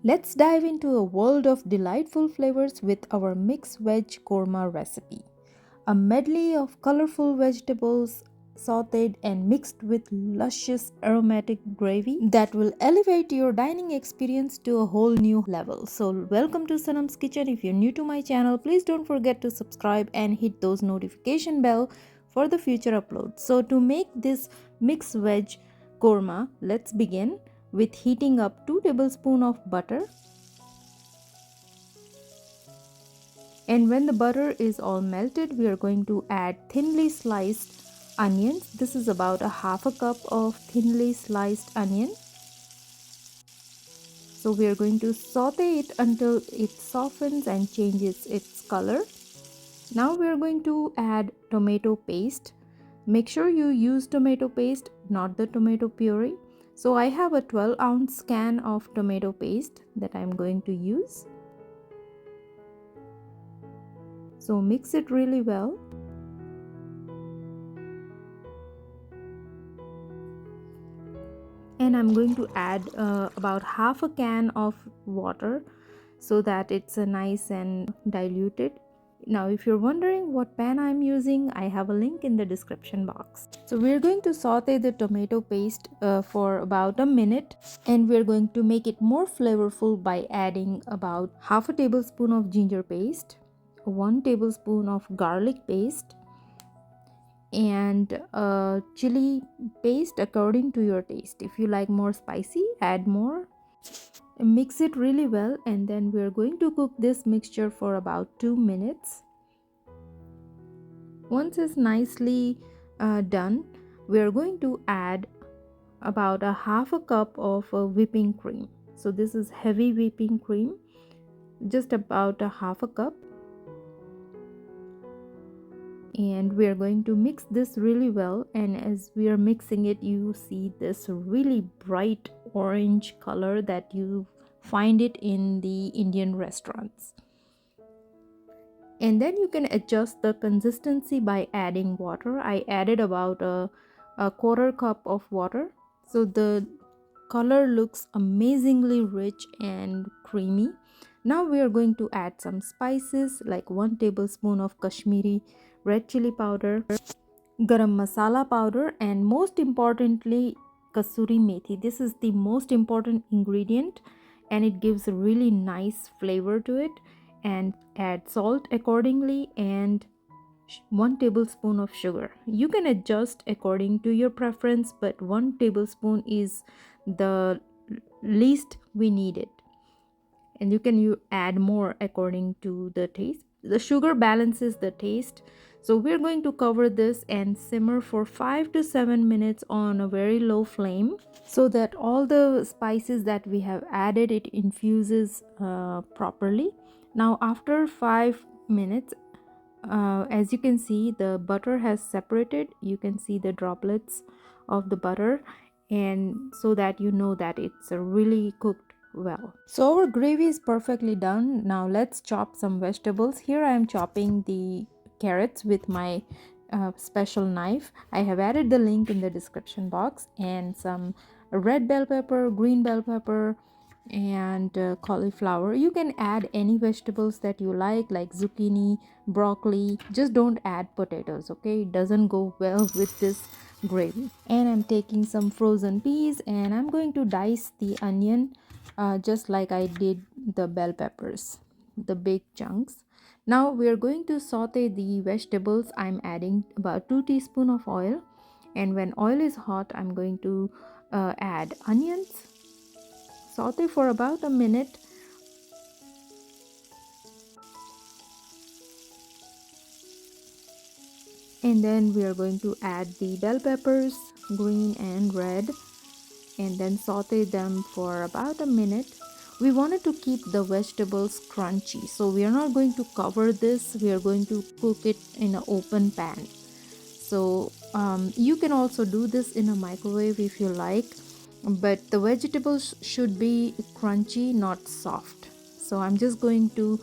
Let's dive into a world of delightful flavors with our mixed veg korma recipe. A medley of colorful vegetables sauteed and mixed with luscious aromatic gravy that will elevate your dining experience to a whole new level. So, welcome to Sanam's Kitchen. If you're new to my channel, please don't forget to subscribe and hit those notification bell for the future uploads. So, to make this mixed veg korma, let's begin with heating up 2 tablespoons of butter. And when the butter is all melted, we are going to add thinly sliced onions. This is about a half a cup of thinly sliced onion. So we are going to saute it until it softens and changes its color. Now we are going to add tomato paste. Make sure you use tomato paste, not the tomato puree. So I have a 12-ounce can of tomato paste that I'm going to use. So mix it really well. And I'm going to add about half a can of water so that it's a nice and diluted. Now if you're wondering what pan I'm using, I have a link in the description box. So we're going to saute the tomato paste for about a minute, and we're going to make it more flavorful by adding about half a tablespoon of ginger paste, 1 tablespoon of garlic paste, and chili paste according to your taste. If you like more spicy, add more. Mix it really well, and then we're going to cook this mixture for about 2 minutes. Once it's nicely done, we're going to add about a half a cup of whipping cream. So this is heavy whipping cream, just about a half a cup. And we are going to mix this really well, and as we are mixing it, you see this really bright orange color that you find it in the Indian restaurants. And then you can adjust the consistency by adding water. I added about a quarter cup of water, so the color looks amazingly rich and creamy. Now we are going to add some spices like 1 tablespoon of Kashmiri red chili powder, Garam Masala powder, and most importantly Kasoori Methi. This is the most important ingredient and it gives a really nice flavor to it. And add salt accordingly and 1 tablespoon of sugar. You can adjust according to your preference, but 1 tablespoon is the least we need it, and you can add more according to the taste. The sugar balances the taste. So we're going to cover this and simmer for 5 to 7 minutes on a very low flame so that all the spices that we have added, it infuses properly. Now after 5 minutes, as you can see, the butter has separated. You can see the droplets of the butter, and so that you know that it's really cooked well. So our gravy is perfectly done. Now let's chop some vegetables. Here I am chopping the carrots with my special knife. I have added the link in the description box, and some red bell pepper, green bell pepper, and cauliflower. You can add any vegetables that you like zucchini, broccoli. Just don't add potatoes, okay? It doesn't go well with this gravy. And I'm taking some frozen peas, and I'm going to dice the onion just like I did the bell peppers, the big chunks. Now we are going to saute the vegetables. I'm adding about 2 teaspoons of oil, and when oil is hot, I'm going to add onions. Saute for about a minute. And then we are going to add the bell peppers, green and red, and then saute them for about a minute. We wanted to keep the vegetables crunchy, so we are not going to cover this. We are going to cook it in an open pan. So you can also do this in a microwave if you like, but the vegetables should be crunchy, not soft. So I'm just going to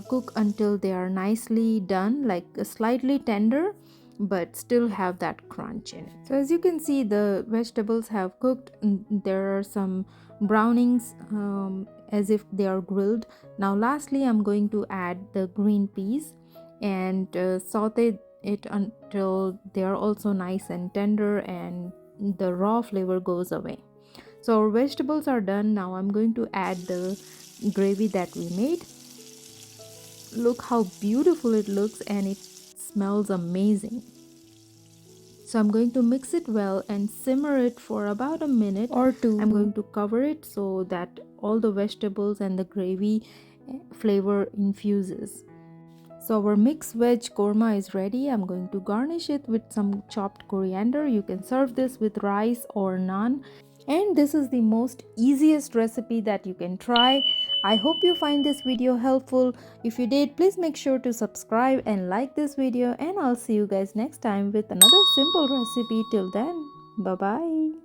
cook until they are nicely done, like slightly tender but still have that crunch in it. So as you can see, the vegetables have cooked. There are some brownings as if they are grilled. Now lastly, I'm going to add the green peas and saute it until they are also nice and tender and the raw flavor goes away. So our vegetables are done. Now I'm going to add the gravy that we made. Look how beautiful it looks, and it smells amazing. So I'm going to mix it well and simmer it for about a minute or two. I'm going to cover it so that all the vegetables and the gravy flavor infuses. So our mixed veg korma is ready. I'm going to garnish it with some chopped coriander. You can serve this with rice or naan. And this is the most easiest recipe that you can try. I hope you find this video helpful. If you did, please make sure to subscribe and like this video, and I'll see you guys next time with another simple recipe. Till then, bye bye.